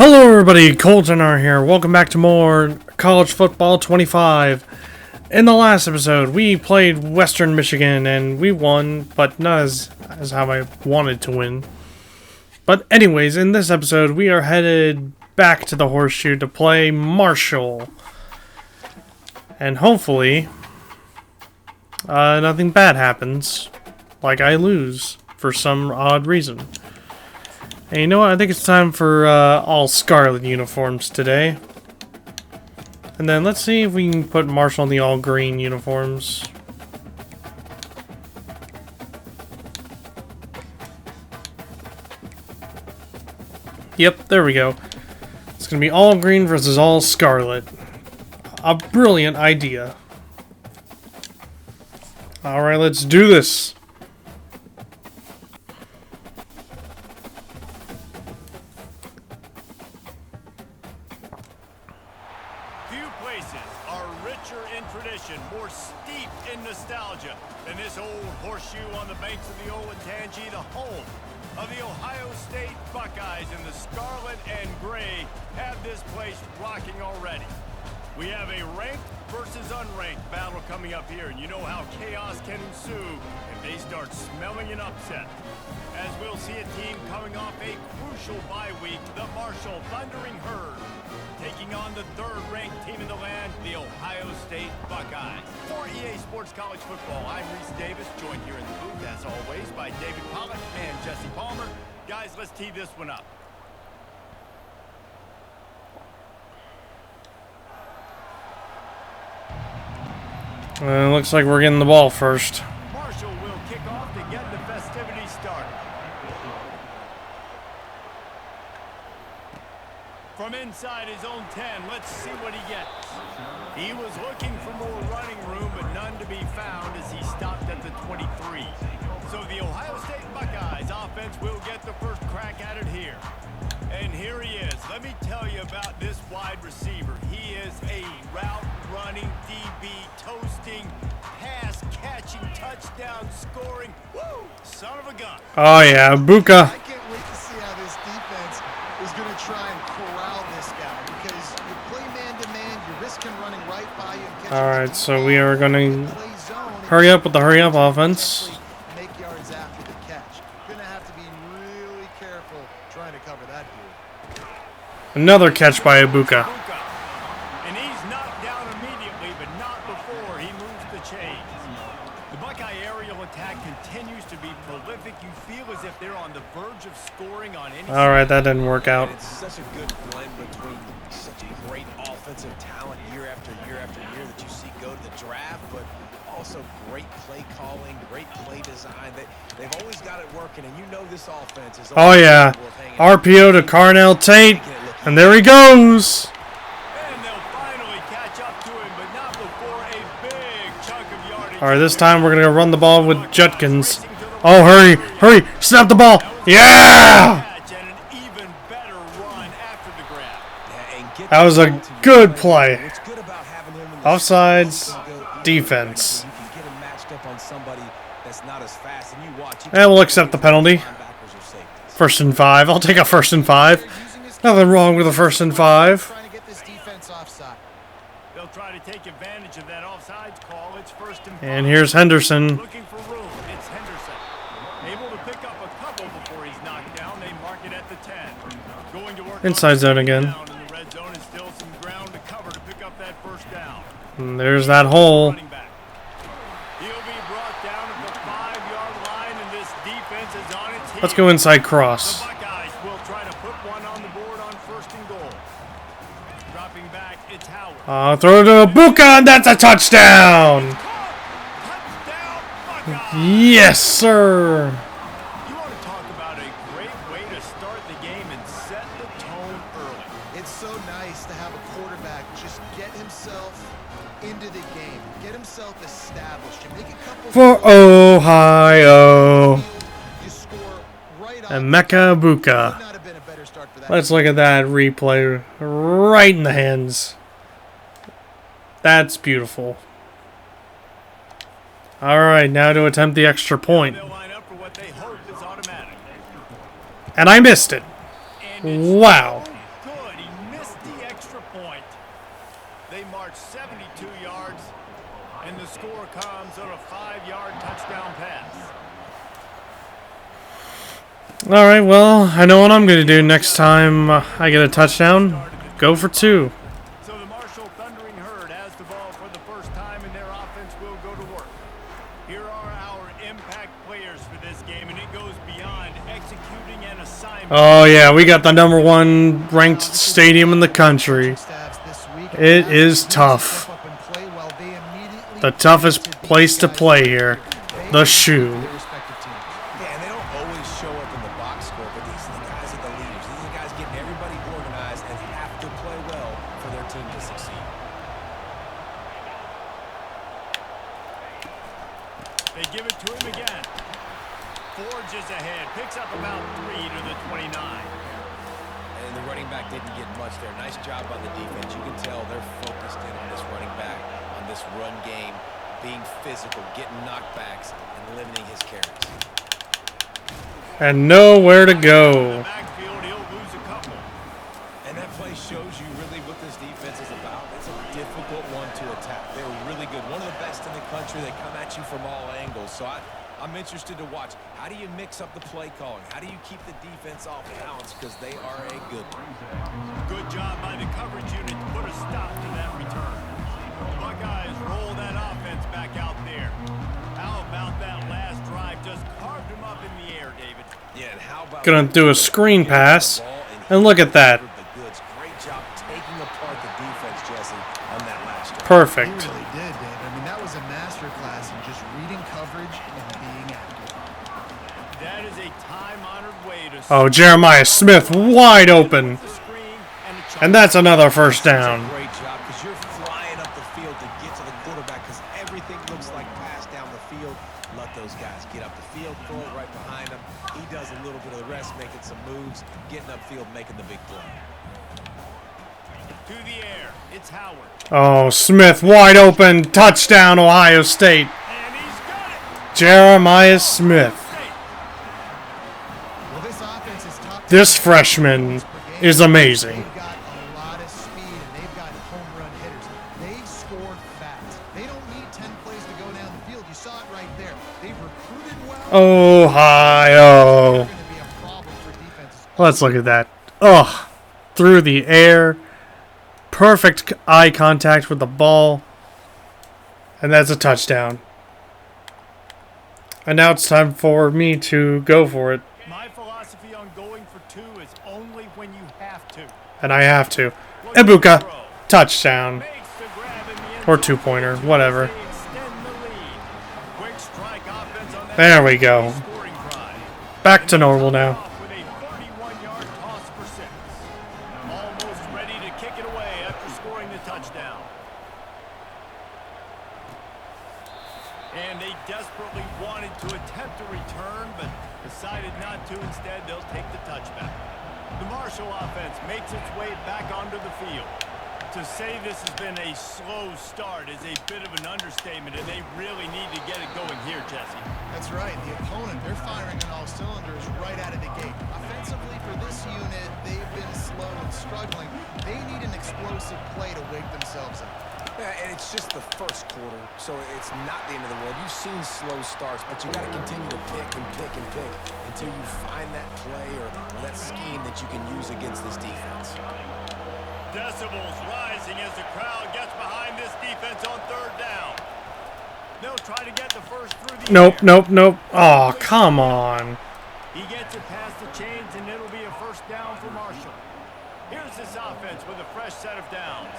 Hello everybody, Colton R here. Welcome back to more College Football 25. In the last episode, we played Western Michigan and we won, but not as how I wanted to win. But anyways, in this episode, we are headed back to the Horseshoe to play Marshall. And hopefully, nothing bad happens, like I lose for some odd reason. And you know what? I think it's time for all scarlet uniforms today. And then let's see if we can put Marshall in the all green uniforms. Yep, there we go. It's gonna be all green versus all scarlet. A brilliant idea. Alright, let's do this. More steeped in nostalgia than this old horseshoe on the banks of the Olentangy, the home of the Ohio State Buckeyes, and the scarlet and gray have this place rocking already. We have a ranked versus unranked battle coming up here, and you know how chaos can ensue if they start smelling an upset. As we'll see a team coming off a crucial bye week, the Marshall Thundering Herd, taking on the third-ranked team in the land, the Ohio State Buckeyes. For EA Sports College Football, I'm Reese Davis, joined here in the booth, as always, by David Pollack and Jesse Palmer. Guys, let's tee this one up. Looks like we're getting the ball first. Marshall will kick off to get the festivities started. From inside his own 10, let's see what he gets. He was looking for more running room, but none to be found as he stopped at the 23. So the Ohio State Buckeyes offense will get the first crack at it here. And here he is. Let me tell you about this wide receiver. He is a route-running DB, toasting, pass-catching, touchdown-scoring, woo, son of a gun. Oh yeah, Buka. I can't wait to see how this defense is going to try and corral this guy, because you play man-to-man, you're risking running right by you. Alright, so we are going to hurry up with the hurry-up offense. Make yards after the catch. Going to have to be really careful trying to cover that dude. Another catch by Ibuka. And he's knocked down immediately, but not before he moves the chains. The Buckeye aerial attack continues to be prolific. You feel as if they're on the verge of scoring on any. Alright, that didn't work out. It's such a good blend between such a great offensive talent year after year after year that you see go to the draft, but also great play calling, great play design. They've always got it working, and you know this offense is. Oh yeah, RPO to Carnell Tate, and there he goes. And they'll finally catch up to him, but not before a big chunk of yardage. Alright, this time we're going to run the ball with Judkins. Oh, hurry, hurry, snap the ball. Yeah! That was a good play. Offsides, defense. And we'll accept the penalty. 1st and 5. I'll take a 1st and 5. Nothing wrong with a 1st and 5. Trying to get this defense offside. They'll try to take advantage of that offsides call. It's 1st and 5. And here's Henderson. Looking for room. It's Henderson. Able to pick up a couple before he's knocked down. They mark it at the 10. Going to work inside zone again. In the red zone is still some ground to cover to pick up that 1st down. And there's that hole. He'll be brought down at the 5-yard line, and this defense is on its heels. Let's go inside cross. The Buckeyes will try to put one on the board on 1st and goal. Dropping back, it's Howard. Throw to Ibuka, and that's a touchdown. Touchdown, Buckeyes. Yes, sir. You want to talk about a great way to start the game and set the tone early. It's so nice to have a quarterback just get himself into the game, get himself established, and make a couple For Ohio. You score right And Mecca Could Ibuka. not have been a better start for that. Let's look at that replay right in the hands. That's beautiful. Alright, now to attempt the extra point. They'll line up for what they hope is automatic. And I missed it. Wow. Good. Alright, well, I know what I'm going to do next time I get a touchdown. Go for 2. So the Marshall Thundering Herd has the ball for the first time, and their offense will go to work. Here are our impact players for this game, and it goes beyond executing an assignment. Oh yeah, we got the #1 ranked stadium in the country. It is tough. The toughest place to play here. The Shoe. Yeah, and they don't always show up in the box score, but these are the guys that the leaders. These are the guys getting everybody organized and have to play well for their team to succeed. They give it to him again. Forges ahead, picks up about 3 to the 29. And the running back didn't get much there. Nice job on the defense. You can tell they're focused in on this running back, on this run game, being physical, getting knockbacks, and limiting his carries. And nowhere to go. Backfield, he'll lose a couple. And that play shows you really what this defense is about. It's a difficult one to attack. They're really good. One of the best in the country. They come at you from all angles. So I'm interested to watch. How do you mix up the play calling? How do you keep the defense off balance? Because they are a good one. Good job by the coverage unit to put a stop to that return. The Buckeyes roll that offense back out there. How about that last drive? Just carved him up in the air, David. Yeah, and how about Gonna do a screen pass. And look at that. Great job taking apart the defense, Jesse, on that last drive. Perfect. He really did, Dave. I mean, that was a masterclass in just reading coverage and being accurate. That is a time-honored way to Oh, Jeremiah Smith wide open. the screen And that's another first down. Great job, because you're flying up the field to get to the quarterback, because everything looks like pass down the field. Let those guys get up the field, throw it right behind him. He does a little bit of the rest, making some moves, getting upfield, making the big play. to the air. It's Howard. Oh, Smith wide open. Touchdown, Ohio State. And he's got it. Jeremiah Smith. Well, this offense is top. This freshman is amazing. They've got a lot of speed and they've got home run hitters. They score fast. They don't need 10 plays to go down the field. You saw it right there. They've recruited well. Ohio. They're going to be a problem for defenses. Let's look at that. Ugh. Through the air. Perfect eye contact with the ball. And that's a touchdown. And now it's time for me to go for it. My philosophy on going for 2 is only when you have to. And I have to. Ibuka. Touchdown. Makes the grab in the end Or zone. two-pointer. Whatever. They extend the lead. Quick strike offense on that There we go. scoring drive. Back to normal now. Off with a 31-yard toss for 6. Almost ready to kick it away after scoring the touchdown. And they desperately wanted to attempt a return, but decided not to. Instead, they'll take the touchback. The Marshall offense makes its way back onto the field. To say this has been a slow start is a bit of an understatement, and they really need to get it going here, Jesse. That's right. The opponent, they're firing on all cylinders right out of the gate. Offensively, for this unit, they've been slow and struggling. They need an explosive play to wake themselves up. Yeah, and it's just the first quarter, so it's not the end of the world. You've seen slow starts, but you got to continue to pick and pick and pick until you find that play or that scheme that you can use against this defense. Decibels rising as the crowd gets behind this defense on 3rd down. They'll try to get the first through the Nope, air. nope, nope. Oh, come on. He gets it past the chains, and it'll be a first down for Marshall. Here's this offense with a fresh set of downs.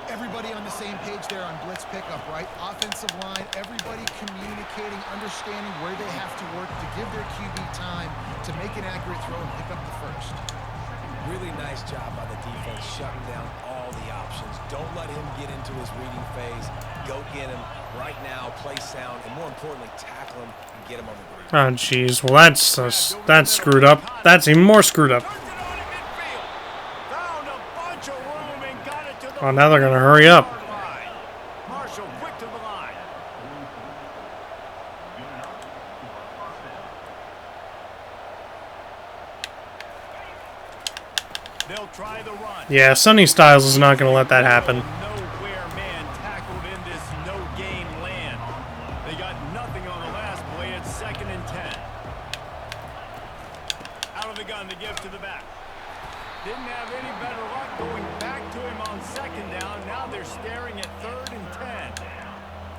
Everybody on the same page there on blitz pickup, right? Offensive line, everybody communicating, understanding where they have to work to give their QB time to make an accurate throw and pick up the first. Really nice job by the defense, shutting down all the options. Don't let him get into his reading phase. Go get him right now, play sound, and more importantly, tackle him and get him on the ground. Oh, jeez. Well, that's screwed up. That's even more screwed up. Turns it on in midfield. Found a bunch of room and got it to the Oh, now they're going to hurry up. line. Marshall quick to the line. They'll try the run. Yeah, Sonny Styles is not going to let that happen. Nowhere man tackled in this no-gain land. They got nothing on the last play. It's 2nd and 10. the gun to give to the back. Didn't have any better luck going back to him on second down. Now they're staring at 3rd and 10.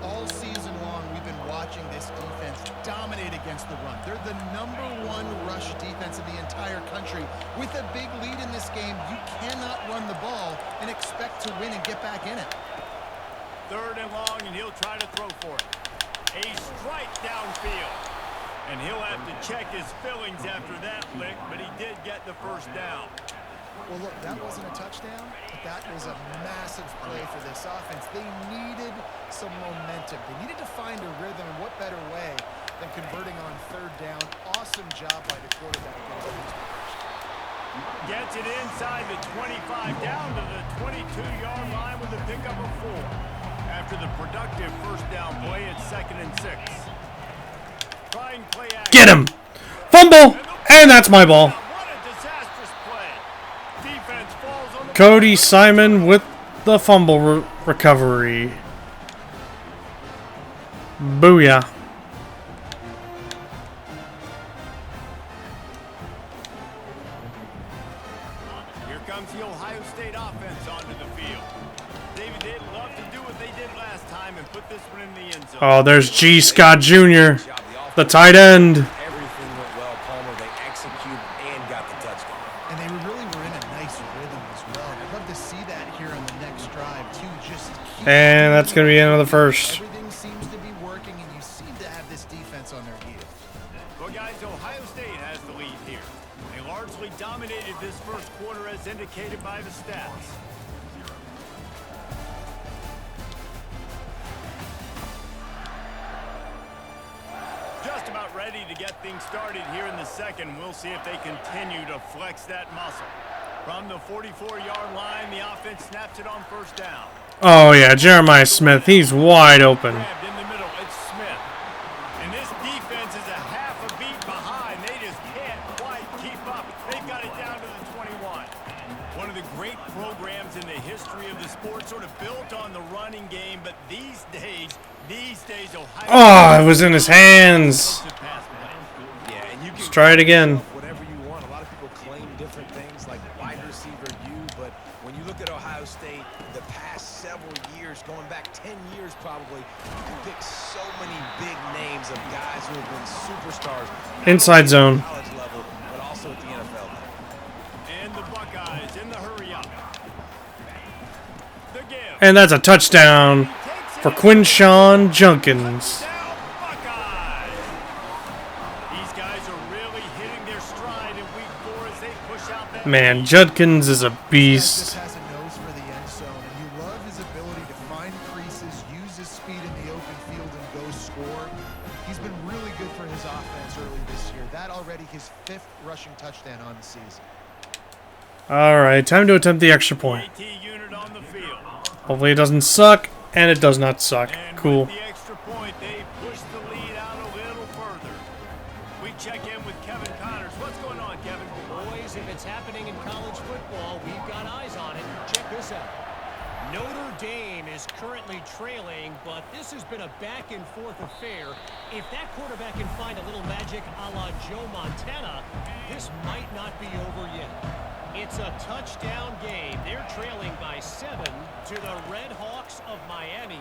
All season long, we've been watching this defense dominate against the run. They're the #1 rush defense in the entire country. With a big lead in this game, you cannot run the ball and expect to win and get back in it. 3rd and long, and he'll try to throw for it. A strike downfield. And he'll have to check his fillings after that lick, but he did get the first down. Well, look, that wasn't a touchdown, but that was a massive play for this offense. They needed some momentum. They needed to find a rhythm, and what better way than converting on 3rd down. Awesome job by the quarterback. Gets it inside the 25, down to the 22-yard line with a pickup of 4. After the productive first down play, it's 2nd and 6. Try and play action. Get him! Fumble! And that's my ball. What a disastrous play. Defense falls on the Cody Simon with the fumble recovery. Booyah. Here comes the Ohio State offense onto the field. David, they'd love to do what they did last time and put this one in the end zone. Oh, there's G. Scott Jr., the tight end. Everything went well, Palmer. They executed and got the touchdown. And they really were in a nice rhythm as well. I'd love to see that here on the next drive, too. Just keep And that's going to be the end of the first. Everything seems to be working, and you seem to have this defense on their heels. Well, guys, Ohio State has the lead here. They largely dominated this first quarter as indicated by the stats. Just about ready to get things started here in the second. We'll see if they continue to flex that muscle. From the 44-yard line, the offense snaps it on 1st down. Oh, yeah, Jeremiah Smith. He's wide open. Grabbed in the middle, it's Smith. And this defense is a half a beat behind. They just can't quite keep up. They've got it down to the 21. One of the great programs in the history of the sport, sort of built on the running game, but these days, Ohio... Oh, it was in his hands. Yeah, and you can Let's try it again. whatever you want. A lot of people claim different things like wide receiver you, but when you look at Ohio State, the past several years, going back 10 years probably, you can pick so many big names of guys who have been superstars. Inside zone. At the college level, but also at the NFL level. And the Buckeyes in the hurry up. The give. And that's a touchdown for Quinshawn Junkins. Touchdown, Buckeyes. These guys are really hitting their stride in week 4 as they push out that Man, lead. Judkins is a Just beast. has a nose for the end zone, and you love his ability to find creases, use his speed in the open field, and go score. He's been really good for his offense early this year. That already his 5th rushing touchdown on the season. All right, time to attempt the extra point. AT unit on the field. Hopefully it doesn't suck, and it does not suck. And Cool. with the extra point, they push the lead out a little further. We check in with Kevin Connors. What's going on, Kevin? Boys, if it's happening in college football, we've got eyes on it. Check this out. Notre Dame is currently trailing, but this has been a back-and-forth affair. If that quarterback can find a little magic a la Joe Montana, this might not be over yet. It's a touchdown game. They're trailing by 7 to the Red Hawks of Miami.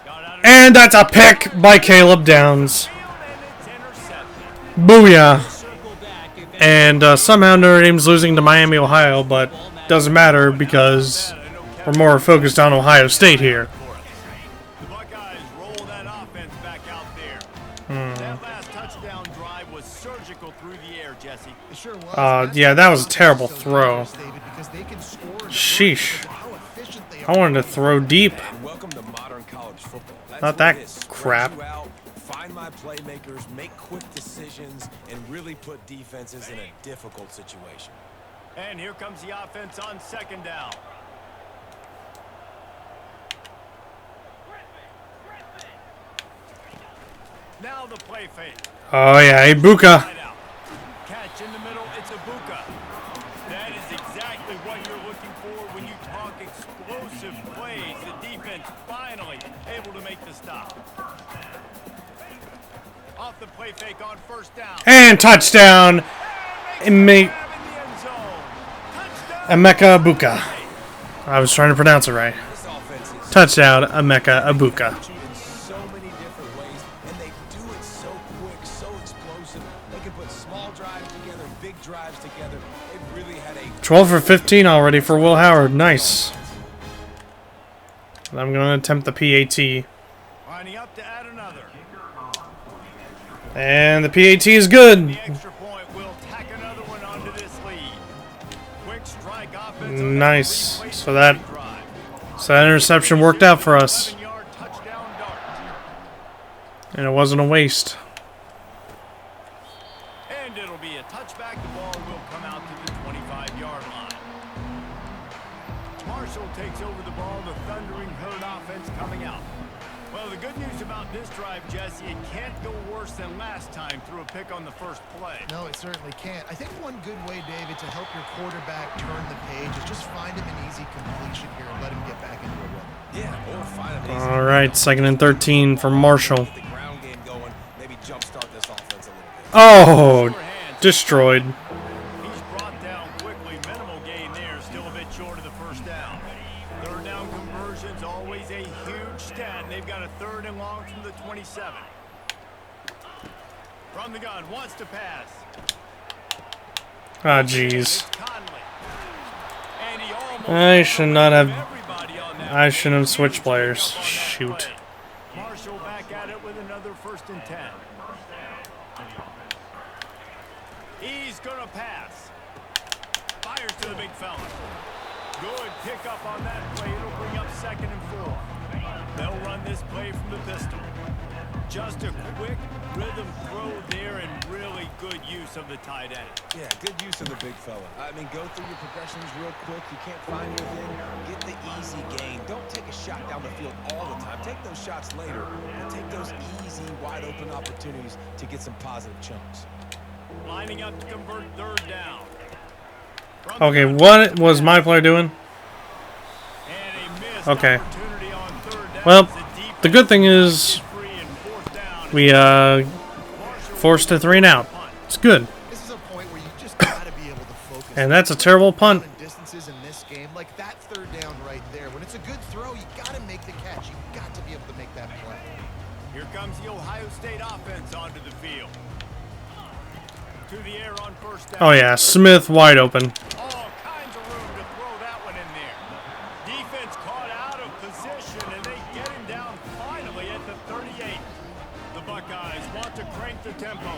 Got out of And that's a pick by Caleb Downs. the field, and it's intercepted. Booyah. Circle back if And somehow Notre Dame's losing to Miami, Ohio, but doesn't matter because we're more focused on Ohio State here. The Buckeyes roll that offense back out there. That last touchdown drive was surgical through the air, Jesse. It sure was. Yeah, that was a terrible throw. David, because they can score in the Sheesh. but how efficient they I are. wanted to throw deep. Welcome to modern college football. That's Not what that it is. Spread crap. you out, find my playmakers, make quick decisions, and really put defenses in a difficult situation. And here comes the offense on 2nd down. Now the play fake. Oh, yeah, Ibuka. Right out. Catch in the middle, it's Ibuka. That is exactly what you're looking for when you talk explosive plays. The defense finally able to make the stop. Off the play fake on 1st down. And touchdown. Emeka Ibuka. I was trying to pronounce it right. Touchdown, Emeka Ibuka. In so many different ways, and they do it so quick, so explosive. They can put small drives together, big drives together. It really had a 12 for 15 already for Will Howard. Nice. I'm going to attempt the PAT. Lining up to add another. And the PAT is good. The extra point will tack another one onto this lead. Quick strike offense. Nice. So that interception worked out for us. 11-yard touchdown dart. And it wasn't a waste. And it'll be a touchback. The ball will come out to the 25-yard line. Marshall takes over the ball. The thundering herd offense coming out. Well, the good news about this drive, Jesse, it can't go worse than last time through a pick on the first play. No, it certainly can't. I think one good way, David, to help your quarterback turn the page is just find him an easy completion here and let him get back into a rhythm. yeah, or find an easy. All right, 2nd and 13 for Marshall. Get the ground game going. Maybe jumpstart this offense a little bit. Oh, destroyed. He's brought down quickly. Minimal gain there. Still a bit short of the first down. Third down conversions, always a huge stat. They've got a 3rd and long from the 27. From the gun, wants to pass. Ah, jeez. It's Conley. And he almost I should not have. everybody on that I shouldn't have switched play. players. Up on that Shoot. play. Marshall back at it with another 1st and 10. He's gonna pass. Fires to the big fella. Good pickup on that play. It'll bring up 2nd and 4. They'll run this play from the pistol. Just a quick rhythm throw there and really good use of the tight end. Yeah, good use of the big fella. I mean, go through your progressions real quick. You can't find anything. Get the easy gain. Don't take a shot down the field all the time. Take those shots later, and take those easy, wide-open opportunities to get some positive chunks. Lining up to convert 3rd down. Okay, what was my player doing? And a missed Okay. opportunity on 3rd down. Well, defense the good thing is free and 4th down. we forced a 3 and out. It's good. This is a point where you just got to be able to focus. And that's a terrible punt. And distances in this game, like that 3rd down right there. When it's a good throw, you got to make the catch. You got to be able to make that play. Here comes the Ohio State offense onto the field. To the air on 1st down. Oh yeah, Smith wide open. All kinds of room to throw that one in there. Defense caught out of position, and they get him down finally at the 38. The Buckeyes want to crank the tempo.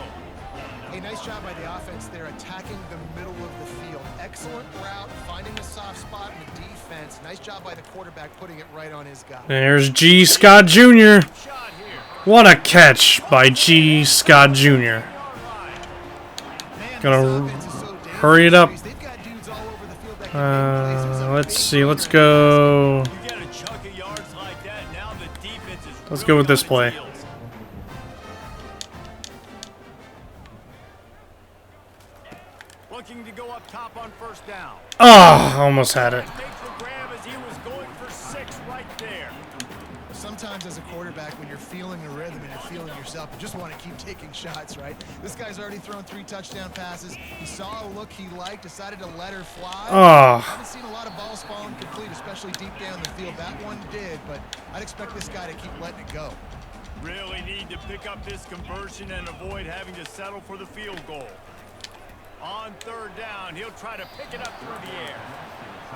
Hey, nice job by the offense there, attacking the middle of the field. Excellent route, finding a soft spot in the defense. Nice job by the quarterback putting it right on his guy. There's G. Scott Jr. Shot here. What a catch by G. Scott Jr. Man, Gonna this offense is so dangerous. hurry it up. They've got dudes all over the field that can make plays. It was a Let's big see. Let's play. go. You get a chunk of yards like that, now the defense is Let's really go with this on play. its heels. Looking to go up top on 1st down. Oh, almost had it. Makes the grab as he was going for 6 right there. Sometimes as a quarterback, when you're feeling the rhythm and you're feeling yourself, you just want to keep taking shots, right? This guy's already thrown 3 touchdown passes. He saw a look he liked, decided to let her fly. Oh. Haven't seen a lot of balls falling complete, especially deep down the field. That one did, but I'd expect this guy to keep letting it go. Really need to pick up this conversion and avoid having to settle for the field goal. On 3rd down, he'll try to pick it up through the air.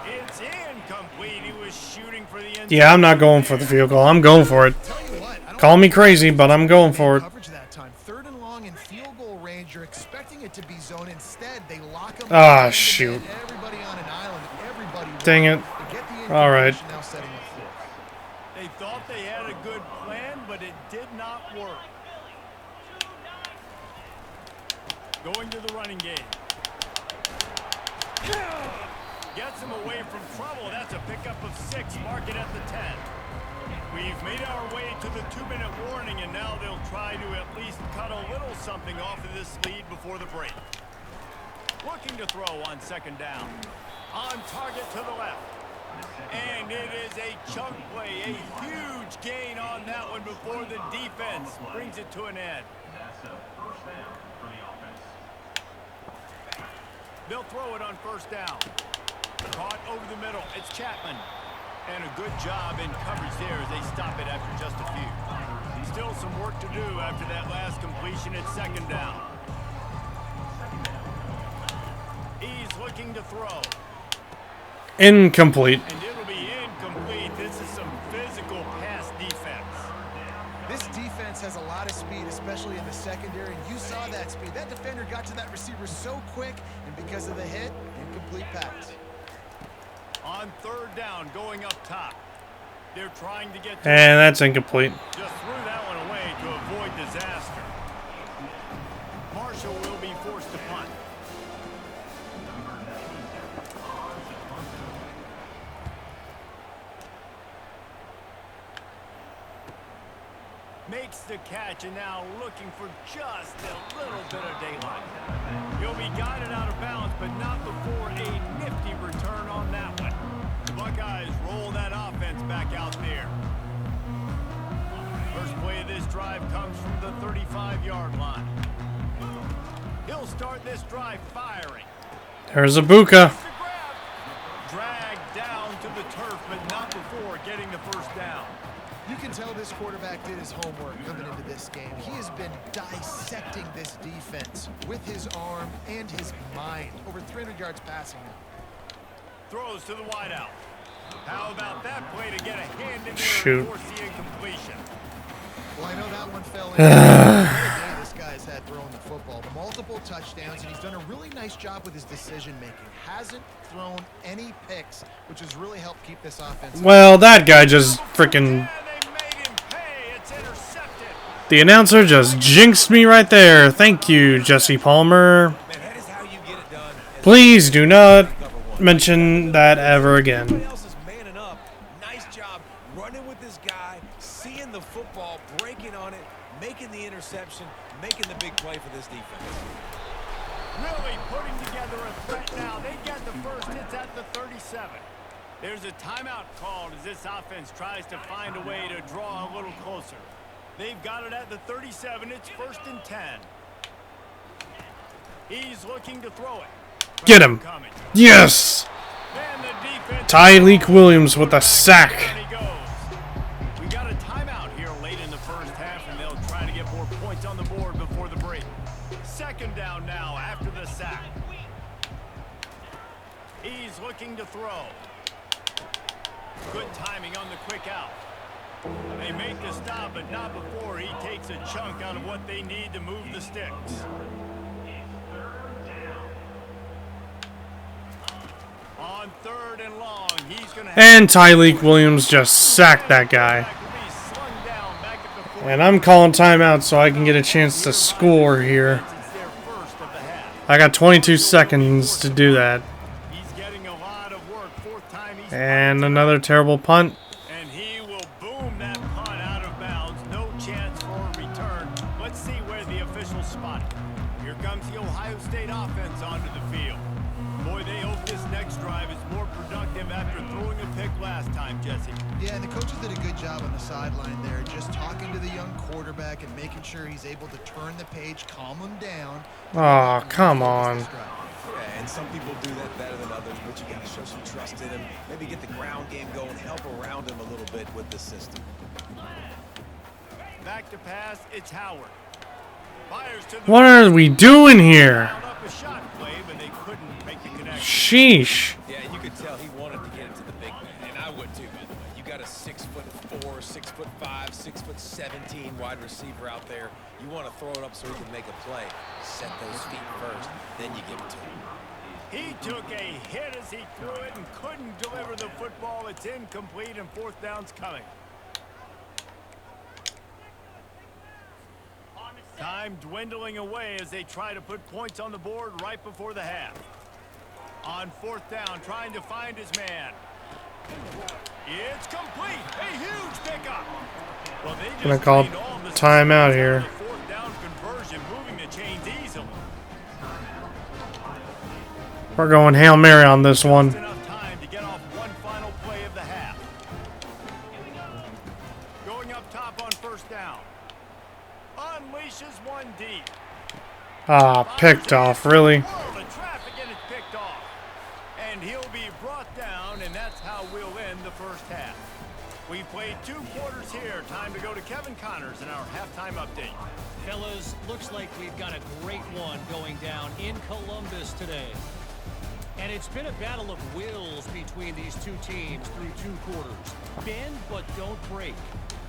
It's incomplete. He was shooting for the end zone. Yeah, I'm not going for the field goal. I'm going for it. Tell you what, I don't Call me crazy, but I'm going for it. coverage that time. 3rd and long in field goal range. You're expecting it to be zone. Instead, they lock him. Ah, up. shoot. Everybody on an island. Everybody. Dang it. They get the All right. incompletion, now setting up fourth. They thought they had a good plan, but it did not work. Going to the running game. Gets him away from trouble. That's a pickup of 6. Mark it at the 10. We've made our way to the 2-minute warning, and now they'll try to at least cut a little something off of this lead before the break. Looking to throw on 2nd down. On target to the left. And it is a chunk play, a huge gain on that one before the defense brings it to an end. They'll throw it on first down. Caught over the middle. It's Chapman. And a good job in coverage there as they stop it after just a few. Still some work to do after that last completion at second down. He's looking to throw. Incomplete. And it'll be incomplete. This is some physical pass defense. This defense has a lot of speed, especially in the secondary, and you saw that speed. That defender got to that receiver so quick, and because of the hit, incomplete pass. On third down, going up top. They're trying to get And that's incomplete. just threw that one away to avoid disaster. Marshall will be forced to punt. Makes the catch and now looking for just a little bit of daylight. He'll be guided out of bounds, but not before a nifty return on that one. The Buckeyes roll that offense back out there. First play of this drive comes from the 35-yard line. He'll start this drive firing. There's Ibuka. Dragged down to the turf, but not before getting the first down. You can tell this quarterback did his homework coming into this game. He has been dissecting this defense with his arm and his mind. Over 300 yards passing now. Throws to the wideout. How about that play to get a hand in there Shoot. and force the incompletion? Well, I know that one fell in. What a day this guy's had throwing the football. Multiple touchdowns, and he's done a really nice job with his decision-making. Hasn't thrown any picks, which has really helped keep this offense. Well, that guy just freaking... And they made him pay. It's intercepted. The announcer just jinxed me right there. Thank you, Jesse Palmer. Man, that is how you get it done. Please do not mention that ever again. Everybody else is manning up. Nice job running with this guy, seeing the football, breaking on it, making the interception, making the big play for this defense. Really putting together a threat now. They get the first. It's at the 37. There's a timeout called as this offense tries to find a way to draw a little closer. They've got it at the 37. It's 1st and 10. He's looking to throw it. Get him. Coming. Yes! And the defense. Tyreek Williams with a sack. And he goes. We got a timeout here late in the first half, and they'll try to get more points on the board before the break. Second down now after the sack. He's looking to throw. Good timing on the quick out. They make the stop, but not before he takes a chunk out of what they need to move the sticks. On third and long, he's going to... And Tyreek Williams just sacked that guy. And I'm calling timeout so I can get a chance to score here. I got 22 seconds to do that. He's getting a lot of work. Fourth time he's And another terrible punt. and he will boom that punt out of bounds. No chance for a return. Let's see where the officials spot it. Here comes the Ohio State offense onto the field. Boy, they hope this next drive is more productive after throwing a pick last time, Jesse. Yeah, and the coaches did a good job on the sideline there, just talking to the young quarterback and making sure he's able to turn the page, calm him down. Oh, come on. Yeah, and some people do that better than others, but you got to show some trust in him. Maybe get the ground game going, help around him a little bit with the system. Back to pass, it's Howard. Fires to the What are we doing here? Fouled up a shot play, but they couldn't make the connection. Sheesh. Yeah, you could tell he wanted to get it to the big man, and I would too, by the way. You got a 6'4", 6'5", 6'17" wide receiver out there. You want to throw it up so he can make a play. Set those feet first, then you give it to him. He took a hit as he threw it and couldn't deliver the football. It's incomplete and fourth down's coming. Time dwindling away as they try to put points on the board right before the half. On fourth down, trying to find his man. It's complete. A huge pickup. Well, they just Gonna call cleaned all the timeout here. fourth down conversion, moving the chains easily. We're going Hail Mary on this one. Just enough time to get off one final play of the half. Going up top on first down. Unleashes one deep. Ah, picked off, really? World of traffic and a picked off. And he'll be brought down, and that's how we'll end the first half. We've played 2 quarters here. Time to go to Kevin Connors in our halftime update. Fellas, looks like we've got a great one going down in Columbus today. And it's been a battle of wills between these two teams through 2 quarters. Bend but don't break.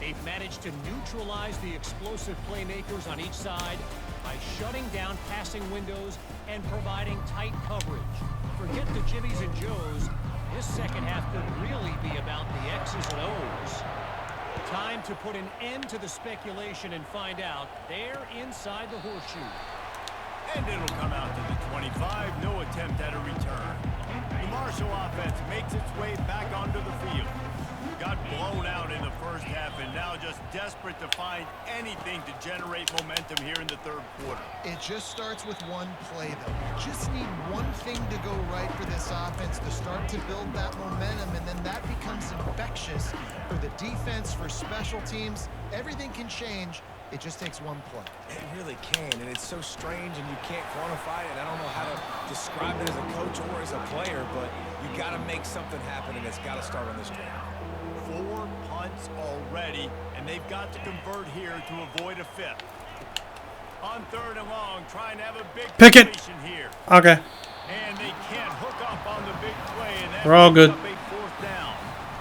They've managed to neutralize the explosive playmakers on each side by shutting down passing windows and providing tight coverage. Forget the Jimmies and Joes. This second half could really be about the X's and O's. Time to put an end to the speculation and find out. They're inside the horseshoe. And it'll come out to the 25. No attempt at a return. The Marshall offense makes its way back onto the field. Got blown out in the first half and now just desperate to find anything to generate momentum here in the 3rd quarter. It just starts with one play, though. You just need one thing to go right for this offense to start to build that momentum, and then that becomes infectious for the defense, for special teams. Everything can change. It just takes one play. It really can, and it's so strange, and you can't quantify it. I don't know how to describe it as a coach or as a player, but you got to make something happen, and it's got to start on this drive. 4 punts already, and they've got to convert here to avoid a 5th. On 3rd and long, trying to have a big situation here. Okay. And they can't hook up on the big play, and that We're all good. up a 4th down.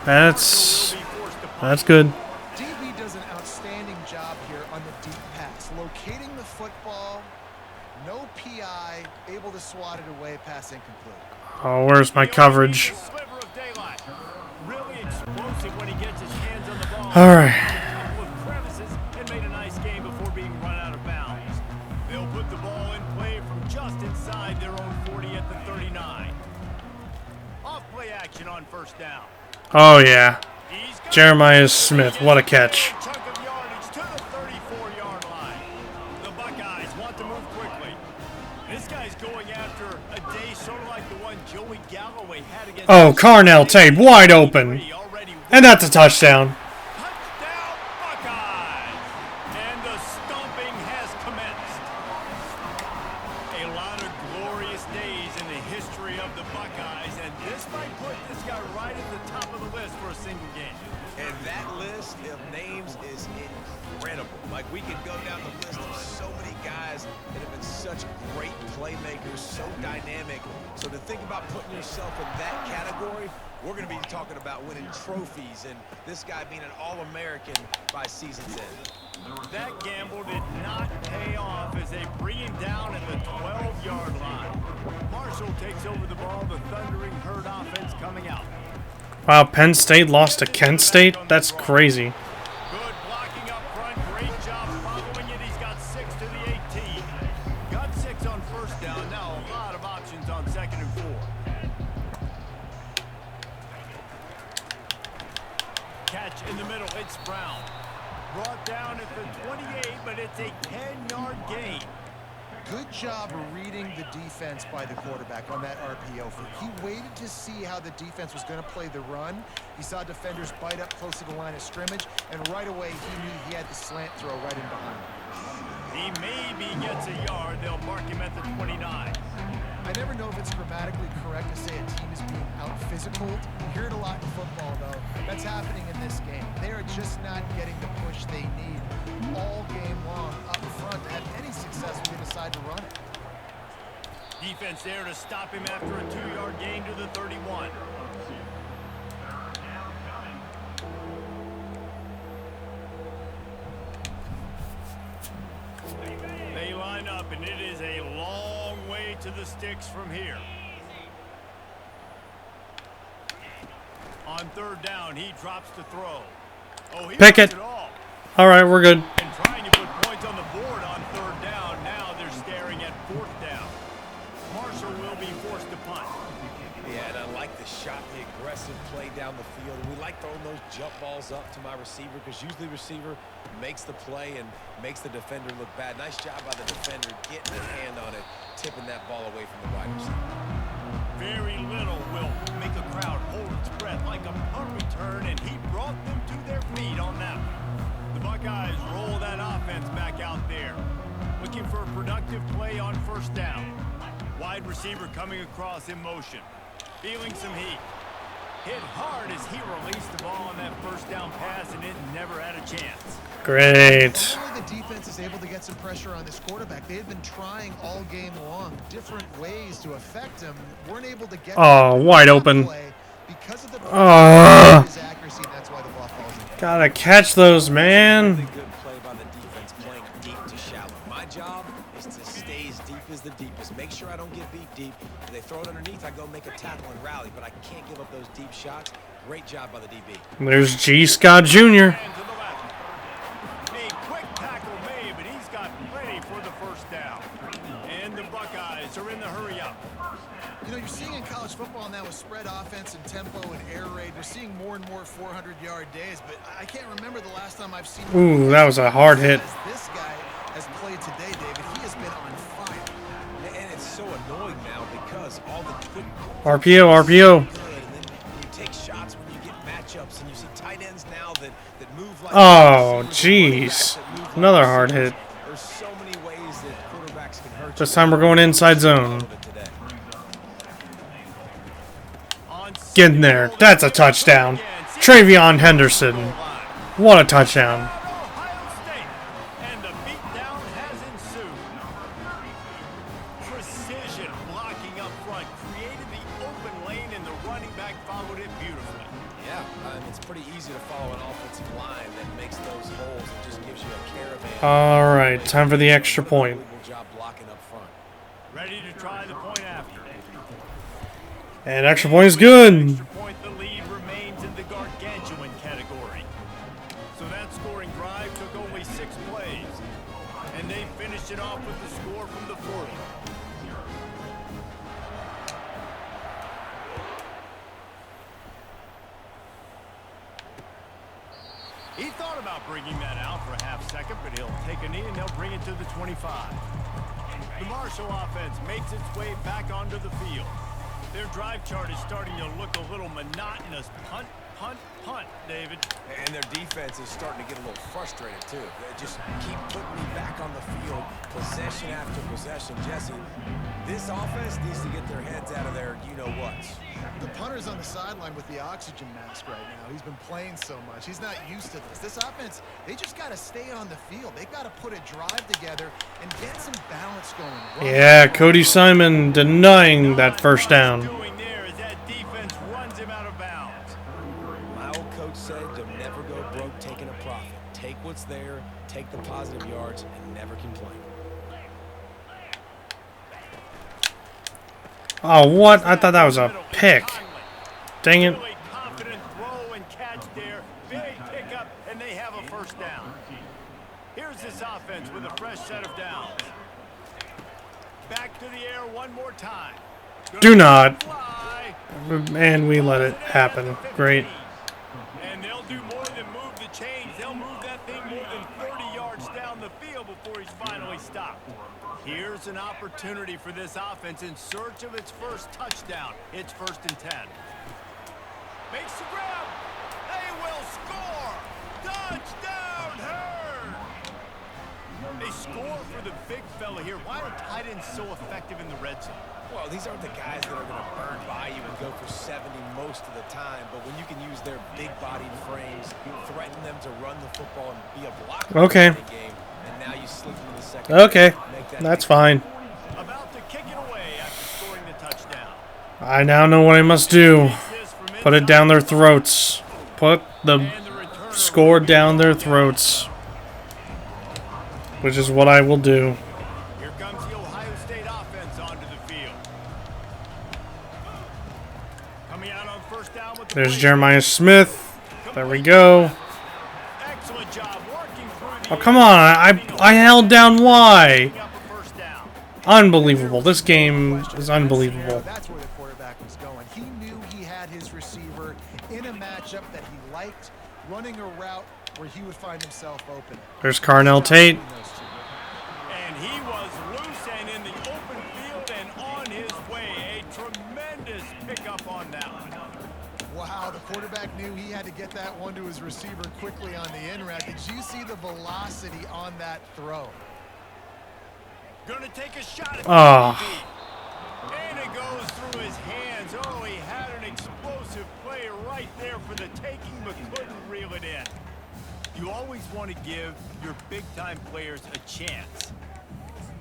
That's good. DB does an outstanding job here on the deep pass, locating the football, no PI, able to swat it away, pass incomplete. Oh, where's my coverage? Sliver of daylight. Really explosive when he gets his hands on the ball. All right. A couple of crevices and made a nice game before being run out of bounds. They'll put the ball in play from just inside their own 40 at the 39. Off play action on 1st down. Oh, yeah. Jeremiah Smith, what a catch. Chunk of yardage to the 34-yard line. The Buckeyes want to move quickly. This guy's going after a day sort of like the one Joey Galloway had against. Oh, Carnell Tate wide open. And that's a touchdown. Touchdown, Buckeyes! And the stomping has commenced. A lot of glorious days in the history of the Buckeyes, and this might put this guy right at the top of the list for a single game. And that list of names is incredible. Like, we could go down the list of so many guys that have been such great playmakers, so dynamic. So to think about putting yourself in that category, we're going to be talking about winning trophies and this guy being an All-American by season's end. That gamble did not pay off as they bring him down at the 12-yard line. Marshall takes over the ball, the Thundering Herd offense coming out. Wow, Penn State lost to Kent State? That's crazy. Good blocking up front. Great job following it. He's got 6 to the 18. Got 6 on 1st down. Now a lot of options on 2nd and 4. Catch in the middle. It's Brown. Brought down at the 28, but it's a 10-yard gain. Good job of reading the defense by the quarterback on that RPO. He waited to see how the defense was going to play the run. He saw defenders bite up close to the line of scrimmage, and right away he knew he had the slant throw right in behind him. He maybe gets a yard. They'll mark him at the 29. I never know if it's grammatically correct to say a team is being out-physical. You hear it a lot in football, though. That's happening in this game. They are just not getting the push they need all game long up front to have any success when they decide to run it. Defense there to stop him after a 2-yard gain to the 31. They line up, and it is a long way to the sticks from here. On 3rd down, he drops to throw. Oh, he Pickett. it all. All right, we're good. And trying to put points on the board on 3rd down. Now they're staring at 4th down. Marshall will be forced to punt. Yeah, and I like the shot, the aggressive play down the field. And we like throwing those jump balls up to my receiver because usually the receiver makes the play and makes the defender look bad. Nice job by the defender getting a hand on it, tipping that ball away from the wide receiver. Very little will make a crowd hold its breath like a punt return, and he brought them to their feet on that one. The Buckeyes roll that offense back out there, looking for a productive play on 1st down. Wide receiver coming across in motion. Feeling some heat. Hit hard as he released the ball on that first down pass, and it never had a chance. Great. Finally, the defense is able to get some pressure on this quarterback. They had been trying all game long different ways to affect him. Weren't able to get wide open. because of his accuracy. That's why the ball falls in. Gotta catch those, man. Really good play by the defense, playing deep to shallow. My job is to stay as deep as the deepest. Make sure I don't get beat deep. If they throw it underneath, I go make a tackle and rally. But I can't give up those deep shots. Great job by the DB. There's G. Scott Jr. A quick tackle made, but he's got plenty for the first down. And the Buckeyes are in the hurry-up. You know, you're seeing in college football now with spread offense and tempo and air raid, we're seeing more and more 400-yard days, but I can't remember the last time I've seen... Ooh, that was a hard hit. This guy has played today, David. He has been on fire. And it's so annoying now because all the quick... RPO. Good, and then you take shots when you get matchups, and you see tight ends now that move like... Oh, jeez. Another hard hit. There's so many ways that quarterbacks can hurt This time we're going inside zone. Get in there. That's a touchdown. Travion Henderson. What a touchdown. Ohio State. And the beatdown has ensued. Precision blocking up front created the open lane, and the running back followed it beautifully. Yeah, it's pretty easy to follow an offensive line that makes those holes and just gives you a caravan. All right, time for the extra point. Unbelievable job blocking up front. Ready to try the point after. And extra point is good. Extra point, the lead remains in the gargantuan category. So that scoring drive took only 6 plays. And they finished it off with the score from the 40. He thought about bringing that out for a half second, but he'll take a knee and they'll bring it to the 25. The Marshall offense makes its way back onto the field. Their drive chart is starting to look a little monotonous. Punt, punt, punt, David. And their defense is starting to get a little frustrated, too. They just keep putting me back on the field, possession after possession. Jesse, this offense needs to get their heads out of their you-know-whats. The punter's on the sideline with the oxygen mask right now. He's been playing so much. He's not used to this. This offense, they just got to stay on the field. They've got to put a drive together and get some balance going. Yeah, Cody Simon denying that first down. Doing there is that defense runs him out of bounds. My old coach said you'll never go broke taking a profit. Take what's there, take the positive yards, and never complain. Oh, what? I thought that was a pick. Dang it. Really confident throw and catch there. Big pickup, and they have a first down. Here's this offense with a fresh set of downs. Back to the air one more time. Do not. Fly. And we let it happen. Great. And they'll do more than move the chains. They'll move that thing more than 30 yards down the field before he's finally stopped. Here's an opportunity for this offense in search of its first touchdown. It's 1st and 10. Makes the grab. They will score. Touchdown, Herd. They score for the big fella here. Why are tight ends so effective in the red zone? Well, these aren't the guys that are going to burn by you and go for 70 most of the time, but when you can use their big-bodied frames, threaten them to run the football and be a blocker Okay. in the game, and now you slip into the second. Okay, that's fine. About to kick it away after scoring the touchdown. I now know what I must do. Put it down their throats. Put the score down their throats. Which is what I will do. Here comes the Ohio State offense onto the field. Coming out on first down with the There's play. Jeremiah Smith. There we go. Excellent job working through the Oh, come on. I held down Y. up a first down. Unbelievable. This game is unbelievable. That's where the quarterback was going. He knew he had his receiver in a matchup that he liked, running a route where he would find himself open. There's Carnell Tate. And he was loose and in the open field and on his way. A tremendous pickup on that one. Wow, the quarterback knew he had to get that one to his receiver quickly on the in route. Did you see the velocity on that throw? Gonna take a shot at the Oh. DB. Explosive play right there for the taking, but couldn't reel it in. You always want to give your big-time players a chance.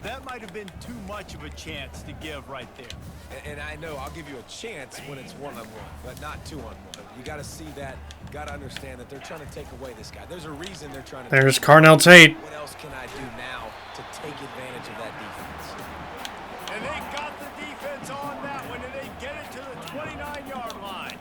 That might have been too much of a chance to give right there. And I know I'll give you a chance when it's one-on-one, but not two-on-one. You got to see that. Got to understand that they're trying to take away this guy. There's a reason they're trying to. There's Carnell Tate. What else can I do now to take advantage of that defense? And they got the defense on that one, and they get it to the 29-yard line.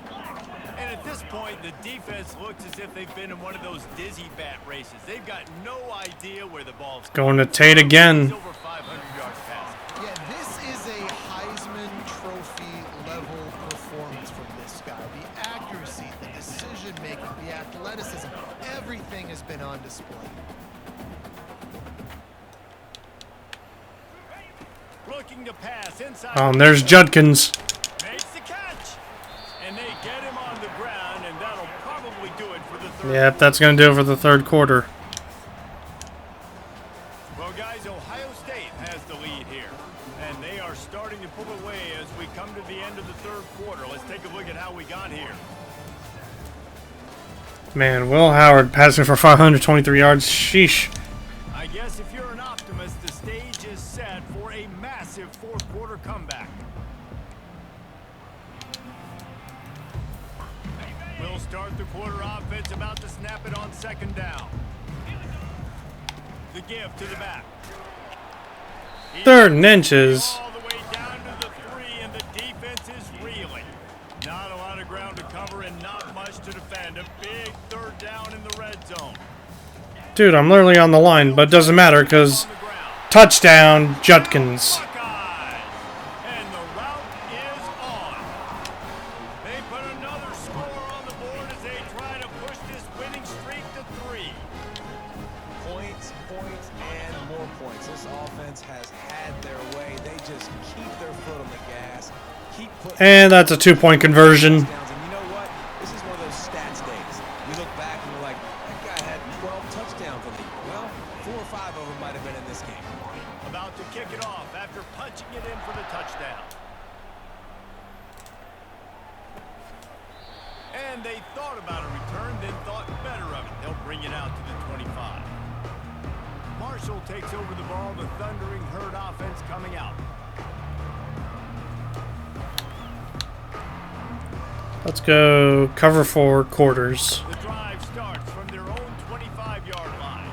And at this point, the defense looks as if they've been in one of those dizzy bat races. They've got no idea where the ball's going to Tate again. Over 500 yards passing. Yeah, this is a Heisman Trophy level performance from this guy. The accuracy, the decision-making, the athleticism, everything has been on display. Looking to pass inside. And there's Judkins. Makes the catch. And they get him on the ground, and that'll probably do it for the third. Yep, that's going to do it for the third quarter. Well, guys, Ohio State has the lead here, and they are starting to pull away as we come to the end of the third quarter. Let's take a look at how we got here. Man, Will Howard passing for 523 yards. Sheesh. I guess if you're an optimist, the stage is set for a massive fourth quarter comeback. We'll start the quarter offense, about to snap it on second down. The give to the back. Third and inches. All the way down to the 3, and the defense is reeling. Not a lot of ground to cover and not much to defend. A big third down in the red zone. Dude, I'm literally on the line, but it doesn't matter because touchdown, Judkins. Buckeyes. And the route is on. They put another score on the board as they try to push this winning streak to 3. Points, and more points. This offense has had their way. They just keep their foot on the gas. Keep putting. And that's a 2-point conversion. Touchdowns. And you know what? This is one of those stats days. You look back and you're like, that guy had 12 touchdowns in the year. Well, 4 or 5 of them might have been in this game. About to kick it off after punching it in for the touchdown. And they thought about a return, then thought better of it. They'll bring it out to the 25. Marshall takes over the ball. The thundering herd offense coming out. Let's go cover 4 quarters. The drive starts from their own 25-yard line.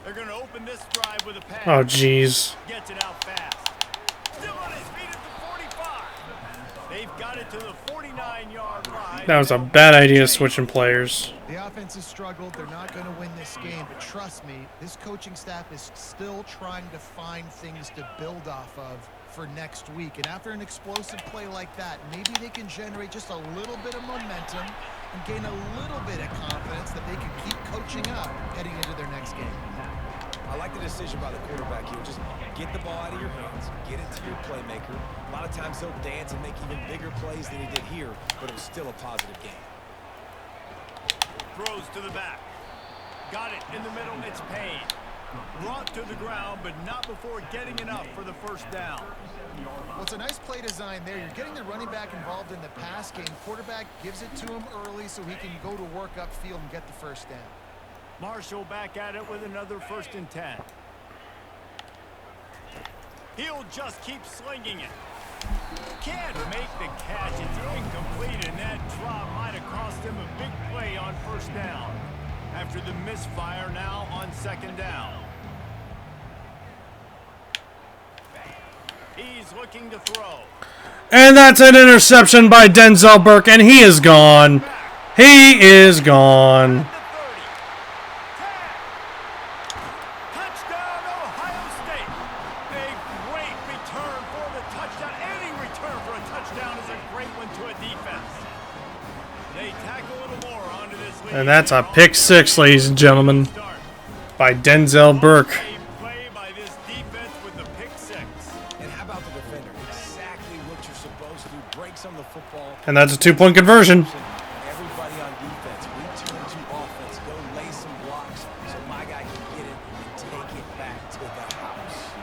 They're going to open this drive with a pass. Oh, jeez. Gets it out fast. Still on his feet at the 45. They've got it to the 49-yard line. That was a bad idea switching players. The offense has struggled. They're not going to win this game. But trust me, this coaching staff is still trying to find things to build off of for next week. And after an explosive play like that, maybe they can generate just a little bit of momentum and gain a little bit of confidence that they can keep coaching up heading into their next game. I like the decision by the quarterback here. Just get the ball out of your hands, get it to your playmaker. A lot of times he'll dance and make even bigger plays than he did here, but it was still a positive game. Throws to the back. Got it in the middle. It's Payne. Brought to the ground, but not before getting enough for the first down. Well, it's a nice play design there. You're getting the running back involved in the pass game. Quarterback gives it to him early so he can go to work upfield and get the first down. Marshall back at it with another 1st and 10. He'll just keep slinging it. Can't make the catch. It's incomplete, and that drop might have cost him a big play on 1st down. After the misfire, now on 2nd down. He's looking to throw. And that's an interception by Denzel Burke, and he is gone. He is gone. Touchdown, Ohio State. A great return for the touchdown. Any return for a touchdown is a great one to a defense. They tack a little more onto this lead. And that's a pick 6, ladies and gentlemen, by Denzel Burke. Play by this defense with the pick 6. And how about the defender? Exactly what you're supposed to do. Breaks on the football. And that's a 2-point conversion. Everybody on defense, return to offense. Go lay some blocks so my guy can get it and take it back to the house.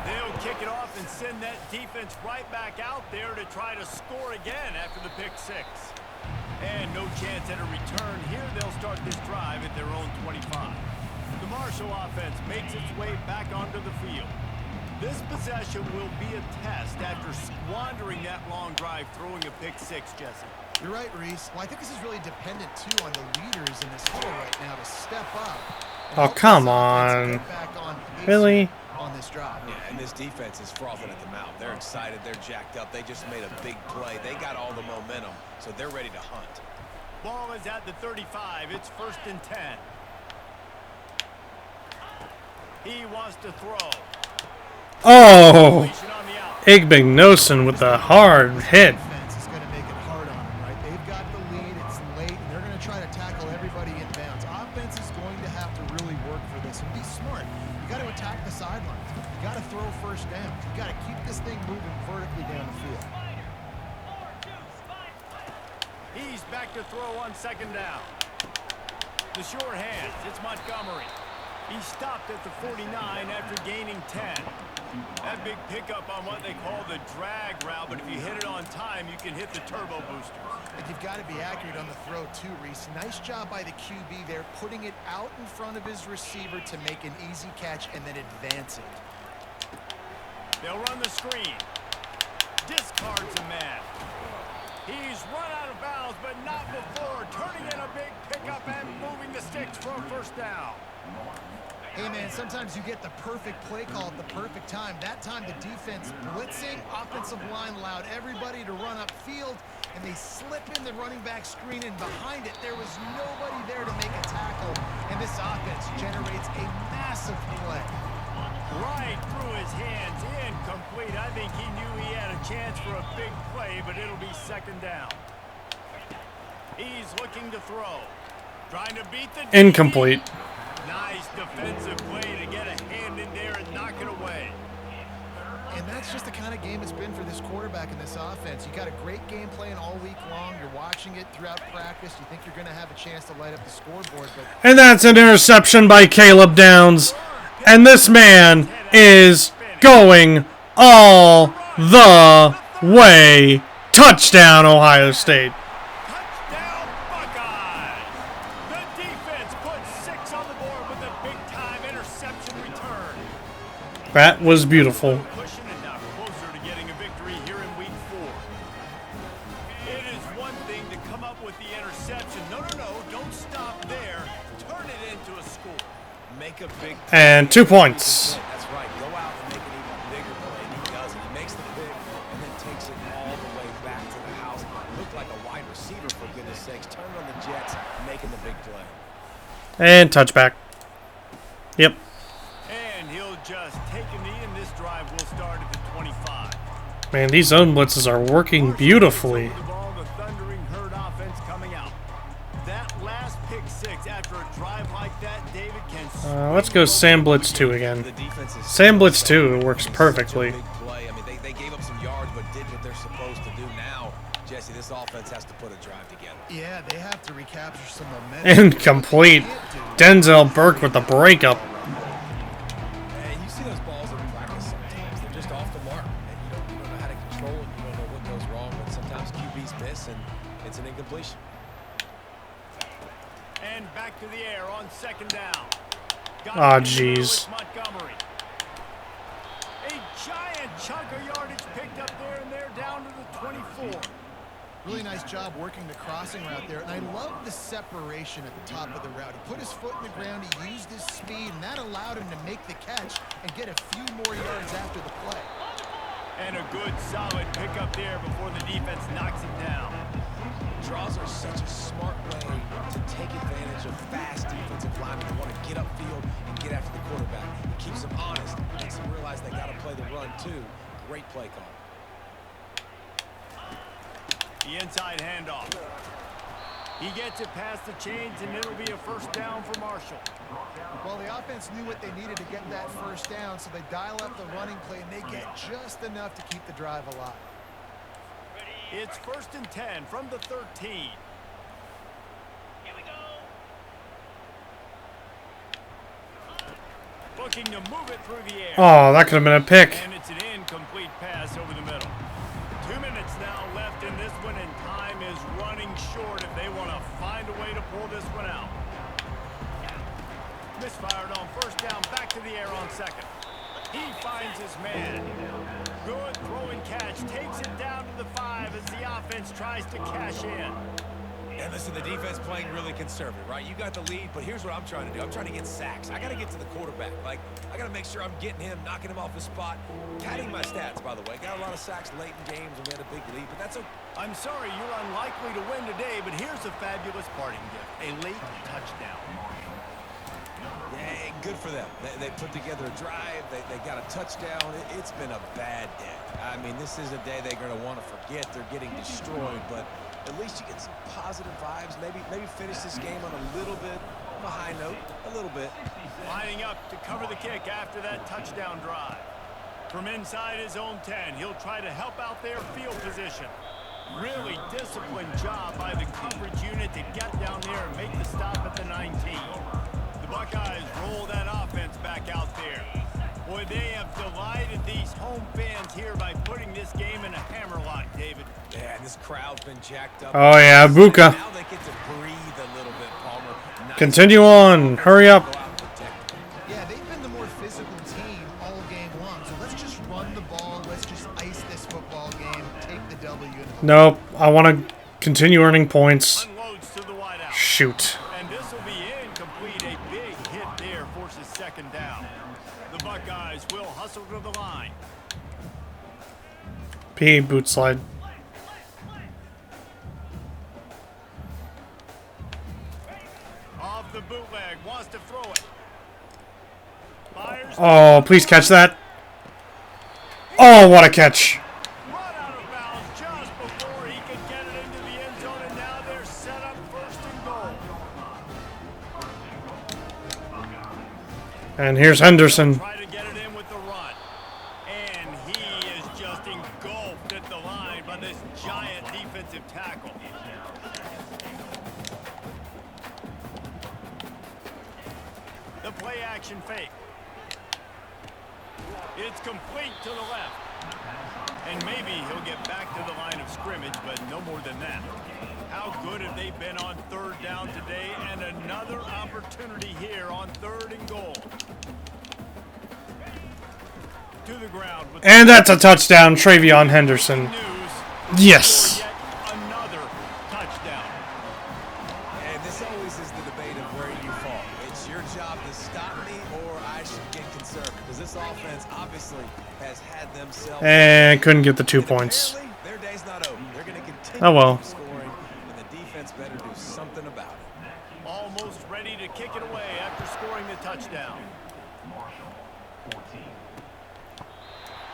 They'll kick it off and send that defense right back out there to try to score again after the pick six. And no chance at a return here. They'll start this drive at their own 25. The Marshall offense makes its way back onto the field. This possession will be a test after squandering that long drive throwing a pick six, Jesse. You're right, Reese. Well, I think this is really dependent, too, on the leaders in this huddle right now to step up. Oh, come on. Really? On this drive. Yeah, and this defense is frothing at the mouth. They're excited. They're jacked up. They just made a big play. They got all the momentum, so they're ready to hunt. Ball is at the 35. It's 1st and 10. He wants to throw. Oh! Igbenogson with a hard hit. Defense is going to make it hard on them, right? They've got the lead. It's late, and they're going to try to tackle everybody in bounds. Offense is going to have to really work for this and be smart. You got to attack the sidelines. You got to throw first down. You got to keep this thing moving vertically down the field. He's back to throw on 2nd down. The sure hands. It's Montgomery. He stopped at the 49 after gaining 10. That big pickup on what they call the drag route, but if you hit it on time, you can hit the turbo boosters. But you've got to be accurate on the throw too, Reese. Nice job by the QB there, putting it out in front of his receiver to make an easy catch and then advance it. They'll run the screen. Discards a man. He's run out of bounds, but not before turning in a big pickup and moving the sticks for a 1st down. Hey, man, sometimes you get the perfect play call at the perfect time. That time the defense blitzing, offensive line allowed everybody to run upfield, and they slip in the running back screen, and behind it there was nobody there to make a tackle, and this offense generates a massive play. Right through his hands, incomplete. I think he knew he had a chance for a big play, but it'll be 2nd down. He's looking to throw. Trying to beat the Incomplete. Nice defensive play to get a hand in there and knock it away. And that's just the kind of game it's been for this quarterback and this offense. You got a great game plan all week long. You're watching it throughout practice. You think you're going to have a chance to light up the scoreboard. But And that's an interception by Caleb Downs. And this man is going all the way. Touchdown, Ohio State. Touchdown, Buckeyes! The defense puts 6 on the board with a big-time interception return. That was beautiful. Pushing it now closer to getting a victory here in week 4. It is one thing to come up with the interception. No, don't stop there. Turn it into a score. Make a big And 2 points. That's right. Go out and make an even bigger play. And he does it. He makes the pick and then takes it all the way back to the house. Looked like a wide receiver, for goodness sakes. Turned on the Jets, making the big play. And touchback. Yep. And he'll just take a knee, and this drive will start at the 25. Man, these zone blitzes are working beautifully. The ball, the thundering herd offense coming out. That last pick six after a drive like that, David can. Let's go Sam Blitz 2 again. Sam Blitz 2 works perfectly. Big play. I mean, they gave up some yards, but did what they're supposed to do. Now, Jesse, this offense has to put a drive together. yeah, they have to recapture some momentum. Incomplete. Denzel Burke with the breakup. And you see those balls in practice sometimes. They're just off the mark. And you don't know how to control it. You don't know what goes wrong. But sometimes QBs miss, and it's an incompletion. And back to the air on 2nd down. Aw, jeez. Montgomery. A giant chunk of yardage picked up there, and they're down to the 24. Really nice job working the crossing route there. And I love the separation at the top of the route. He put his foot in the ground, he used his speed, and that allowed him to make the catch and get a few more yards after the play. And a good, solid pickup there before the defense knocks it down. Draws are such a smart way to take advantage of fast defensive linemen who want to get upfield and get after the quarterback. It keeps them honest, makes them realize they got to play the run too. Great play call. The inside handoff. He gets it past the chains, and it'll be a 1st down for Marshall. Well, the offense knew what they needed to get that 1st down, so they dial up the running play, and they get just enough to keep the drive alive. It's 1st and 10 from the 13. Here we go. Looking to move it through the air. Oh, that could have been a pick. And it's an incomplete pass over the middle. 2 minutes now left in this one, and time is running short if they want to find a way to pull this one out. Misfired on first down, back to the air on second. He finds his man. Good throw and catch, takes it down to the 5 as the offense tries to cash in. And listen, the defense playing really conservative, right? You got the lead, but here's what I'm trying to do. I'm trying to get sacks. I got to get to the quarterback. Like, I got to make sure I'm getting him, knocking him off his spot. Padding my stats, by the way. Got a lot of sacks late in games when we had a big lead, but that's okay. I'm sorry you're unlikely to win today, but here's a fabulous parting gift. A late touchdown. Yeah, good for them. They put together a drive. They got a touchdown. It's been a bad day. I mean, this is a day they're going to want to forget. They're getting destroyed, but at least you get some positive vibes. Maybe finish this game on a little bit of a high note, a little bit. Lining up to cover the kick after that touchdown drive. From inside his own 10, he'll try to help out their field position. Really disciplined job by the coverage unit to get down there and make the stop at the 19. The Buckeyes roll that offense back out there. Boy, they have delighted these home fans here by putting this game in a hammerlock, David. Yeah, and this crowd's been jacked up. Oh yeah, Buka. Now they get to breathe a little bit, Palmer. Nice. Continue on. Hurry up. Yeah, they've been the more physical team all game long. So let's just run the ball. Let's just ice this football game. Take the W. Nope. I want to continue earning points. Unloads to the wideout. Shoot. And this will be incomplete. A big hit there forces second down. The Buckeyes will hustle to the line. P boot slide. Off the bootleg, wants to throw it. Fires. Oh, please catch that. Oh, what a catch. Run out of bounds just before he could get it into the end zone, and now they're set up first and goal. And here's Henderson. Try to get it in with the run. And he is just engulfed at the line by this giant defensive tackle. The play action fake. It's complete to the left. And maybe he'll get back to the line of scrimmage, but no more than that. How good have they been on third down today? And another opportunity here on third and goal. To the ground. With And that's a touchdown, Travion Henderson. news. Yes. Yet another touchdown. And this always is the debate of where you fall. It's your job to stop me, or I should get conservative. Because this offense obviously has had themselves. And couldn't get the 2 points. Apparently, their day's not over. They're going to continue Oh, well. scoring, and the defense better do something about it. Almost ready to kick it away after scoring the touchdown.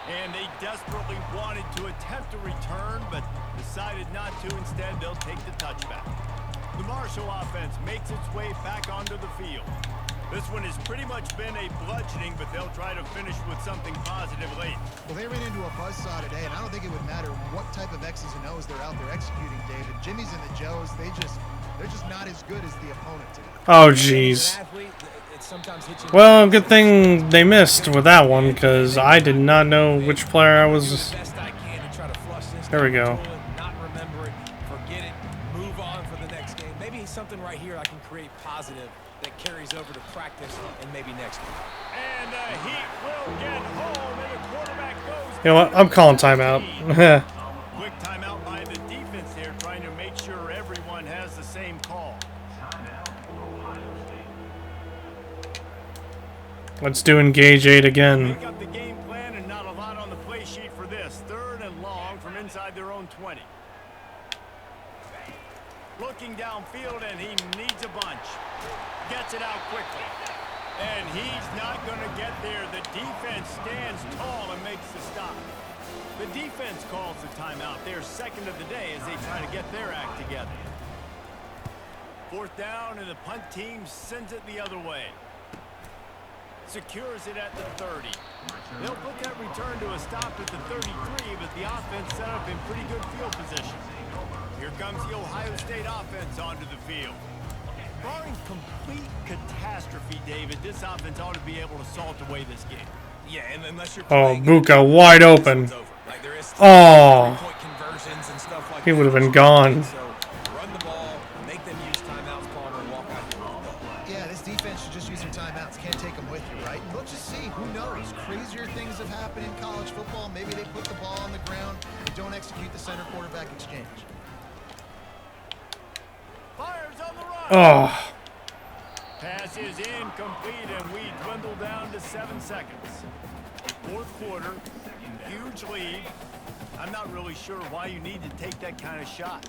And they desperately wanted to attempt a return, but decided not to. Instead, they'll take the touchback. The Marshall offense makes its way back onto the field. This one has pretty much been a bludgeoning, but they'll try to finish with something positive late. Well, they ran into a buzzsaw today, and I don't think it would matter what type of X's and O's they're out there executing, David. Jimmy's and the Joes, they're just not as good as the opponent today. Oh, jeez. Well, good thing they missed with that one, because I did not know which player I was. There we go. Not remember it, forget it, move on for the next game. Maybe something right here I can create positive that carries over to practice and maybe next week. And the Heat will get home, and the quarterback goes. You know what? I'm calling timeout. Quick timeout by the defense there, trying to make sure everyone has the same call. Let's do engage 8 again. Pick up the game plan, and not a lot on the play sheet for this. Third and long from inside their own 20. Looking downfield, and he needs a bunch. Gets it out quickly. And he's not going to get there. The defense stands tall and makes the stop. The defense calls the timeout. Their second of the day as they try to get their act together. Fourth down, and the punt team sends it the other way. Secures it at the 30. They'll put that return to a stop at the 33, but the offense set up in pretty good field position. Here comes the Ohio State offense onto the field. Barring complete catastrophe, David, this offense ought to be able to salt away this game. Yeah, and unless you're Oh, playing Buka wide this open. one's over. Like, there is Oh, three-point conversions and stuff like he that. would have been gone. So run the ball, make them use timeouts, Palmer, and walk out here with the ball. Yeah, this defense should just use their timeouts. Can't take them with you, right? And we'll just see. Who knows? Crazier things have happened in college football. Maybe they put the ball on the ground and don't execute the center quarterback exchange. Fires on the run. Oh, Pass is incomplete, and we dwindle down to 7 seconds. Fourth quarter, huge lead. I'm not really sure why you need to take that kind of shot.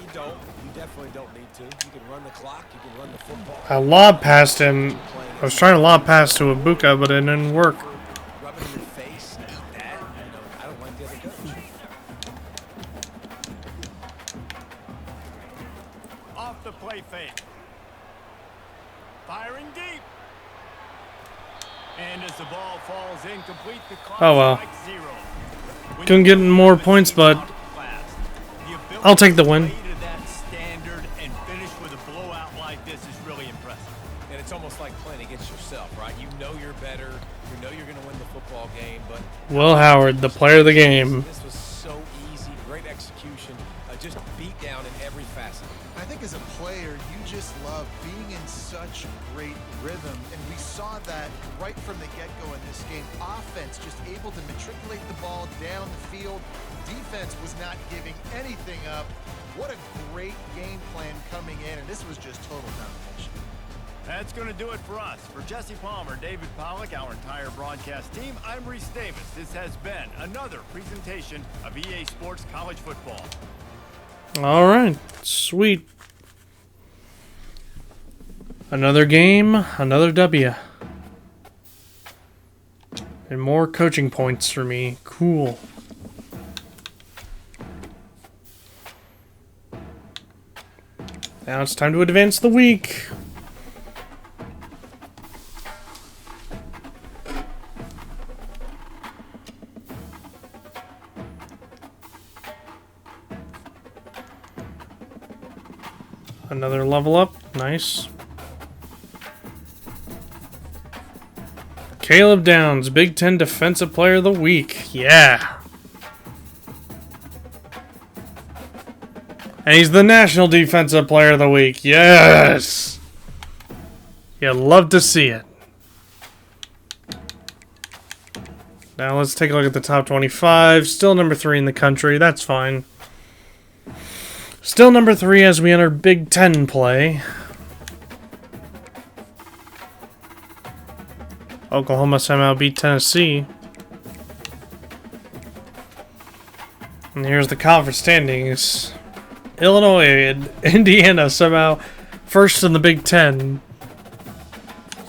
You don't. You definitely don't need to. You can run the clock. You can run the football. I lob past him. I was trying to lob past to Ibuka, but it didn't work. Rub it in your face. Eat that. You know, I don't like the other coach. Off the play fake. Firing deep. And as the ball falls incomplete, the clock Oh, well. strikes 0. When Couldn't you get more the points, team but out fast, the ability I'll take the win. to play to that standard and finish with a blowout like this is really impressive. And it's almost like playing against yourself, right? You know you're better. You know you're going to win the football game, but Will Howard, the player of the game. this was so easy. Great execution. Just beat down in every facet. I think as a player, you just love being in such great rhythm, and we saw that right from the get-go in this game. Offense just able to matriculate the ball down the field. Defense was not giving anything up. What a great game plan coming in, and this was just total domination. That's going to do it for us. For Jesse Palmer, David Pollack, our entire broadcast team, I'm Reese Davis. This has been another presentation of EA Sports College Football. All right, sweet. Another game, another W. And more coaching points for me. Cool. Now it's time to advance the week. Another level up. Nice. Caleb Downs, Big Ten Defensive Player of the Week. Yeah. And he's the National Defensive Player of the Week. Yes. You love to see it. Now let's take a look at the top 25. Still number 3 in the country. That's fine. Still number 3 as we enter Big Ten play. Oklahoma somehow beat Tennessee. And here's the conference standings. Illinois and Indiana somehow first in the Big Ten.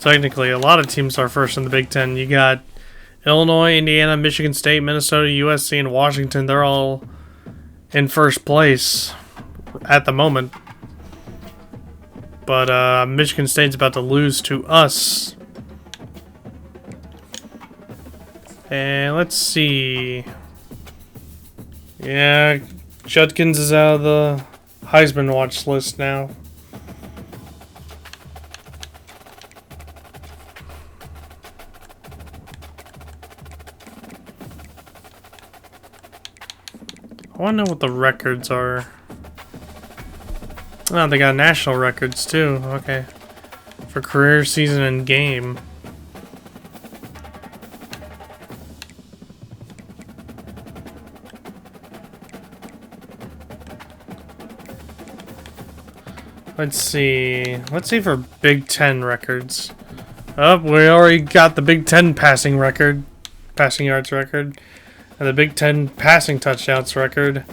Technically, a lot of teams are first in the Big Ten. You got Illinois, Indiana, Michigan State, Minnesota, USC, and Washington. They're all in first place at the moment. But Michigan State's about to lose to us. And let's see. Yeah, Judkins is out of the Heisman watch list now. I want to know what the records are. Oh, they got national records too. Okay. For career, season, and game. Let's see. Let's see for Big Ten records. Oh, we already got the Big Ten passing record. Passing yards record. And the Big Ten passing touchdowns record.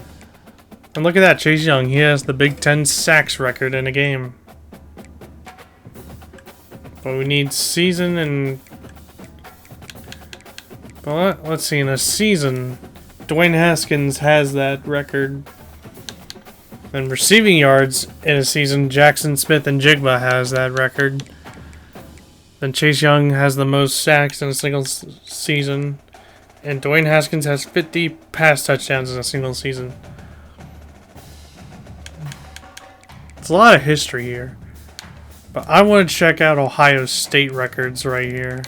And look at that, Chase Young. He has the Big Ten sacks record in a game. But we need season and... Well, let's see, in a season, Dwayne Haskins has that record. And receiving yards in a season, Jackson Smith and Jigba has that record. Then Chase Young has the most sacks in a single season. And Dwayne Haskins has 50 pass touchdowns in a single season. It's a lot of history here. But I want to check out Ohio State records right here.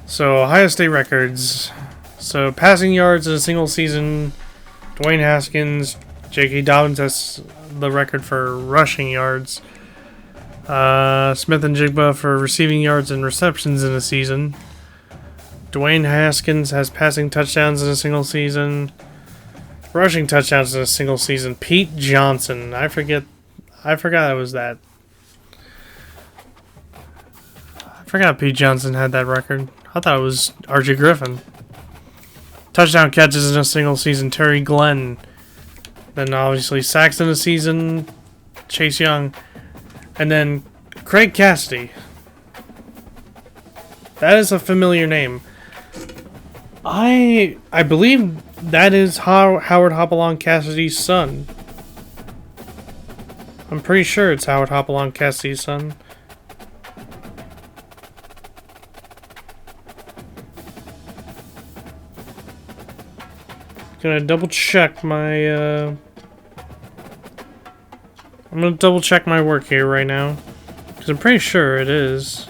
So, Ohio State records. So, passing yards in a single season, Dwayne Haskins. J.K. Dobbins has the record for rushing yards. Smith and Jigba for receiving yards and receptions in a season. Dwayne Haskins has passing touchdowns in a single season. Rushing touchdowns in a single season. Pete Johnson. I forgot it was that. I forgot Pete Johnson had that record. I thought it was Archie Griffin. Touchdown catches in a single season. Terry Glenn. Then obviously sacks in a season. Chase Young. And then Craig Cassidy. That is a familiar name. I believe that is Howard Hopalong Cassidy's son. I'm pretty sure it's Howard Hopalong Cassidy's son. Gonna double check my I'm gonna double check my work here right now, because I'm pretty sure it is.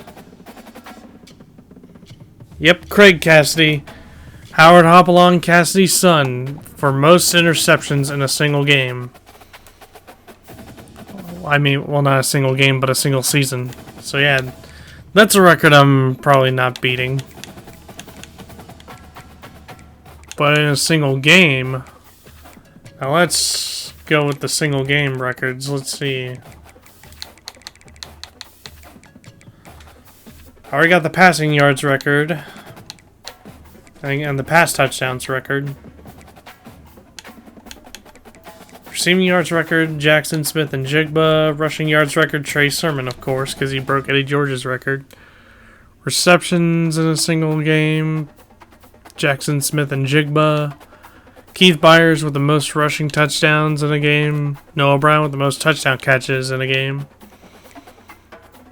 Yep, Craig Cassidy. Howard Hopalong Cassidy's son for most interceptions in a single game. I mean, well, not a single game, but a single season. So yeah, that's a record I'm probably not beating. But in a single game, now let's go with the single game records. Let's see. I already got the passing yards record. And the pass touchdowns record. Receiving yards record, Jackson, Smith, and Jigba. Rushing yards record, Trey Sermon, of course, because he broke Eddie George's record. Receptions in a single game, Jackson, Smith, and Jigba. Keith Byers with the most rushing touchdowns in a game. Noah Brown with the most touchdown catches in a game.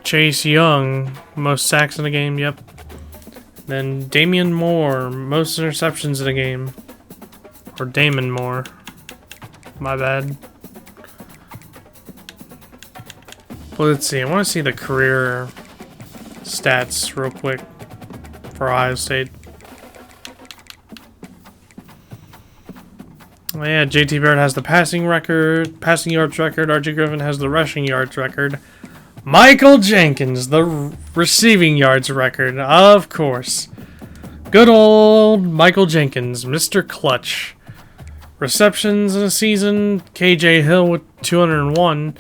Chase Young, most sacks in a game, yep. Then Damian Moore, most interceptions in a game. Or Damon Moore. My bad. Well, let's see. I want to see the career stats real quick for Ohio State. Oh, yeah, JT Barrett has the passing yards record. Archie Griffin has the rushing yards record. Michael Jenkins, the receiving yards record, of course. Good old Michael Jenkins, Mr. Clutch. Receptions in a season, KJ Hill with 201.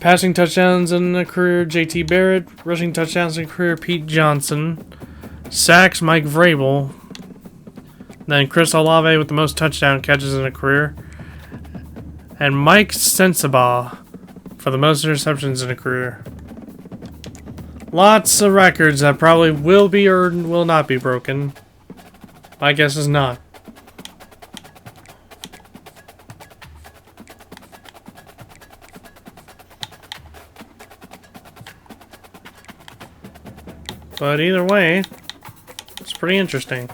Passing touchdowns in a career, JT Barrett. Rushing touchdowns in a career, Pete Johnson. Sacks, Mike Vrabel. Then Chris Olave with the most touchdown catches in a career. And Mike Sensabaugh for the most interceptions in a career. Lots of records that probably will be or will not be broken. My guess is not. But either way, it's pretty interesting.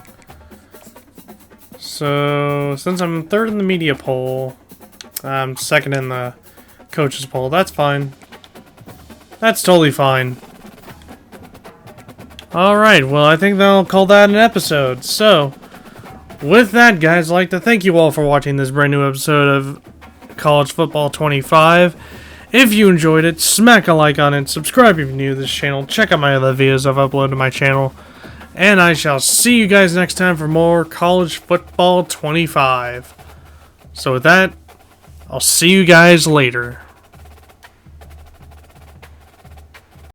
So, since I'm third in the media poll, I'm second in the coaches poll. That's fine. That's totally fine. Alright, well, I think that'll call that an episode. So, with that, guys, I'd like to thank you all for watching this brand new episode of College Football 25. If you enjoyed it, smack a like on it, subscribe if you're new to this channel, check out my other videos I've uploaded to my channel, and I shall see you guys next time for more College Football 25. So with that, I'll see you guys later.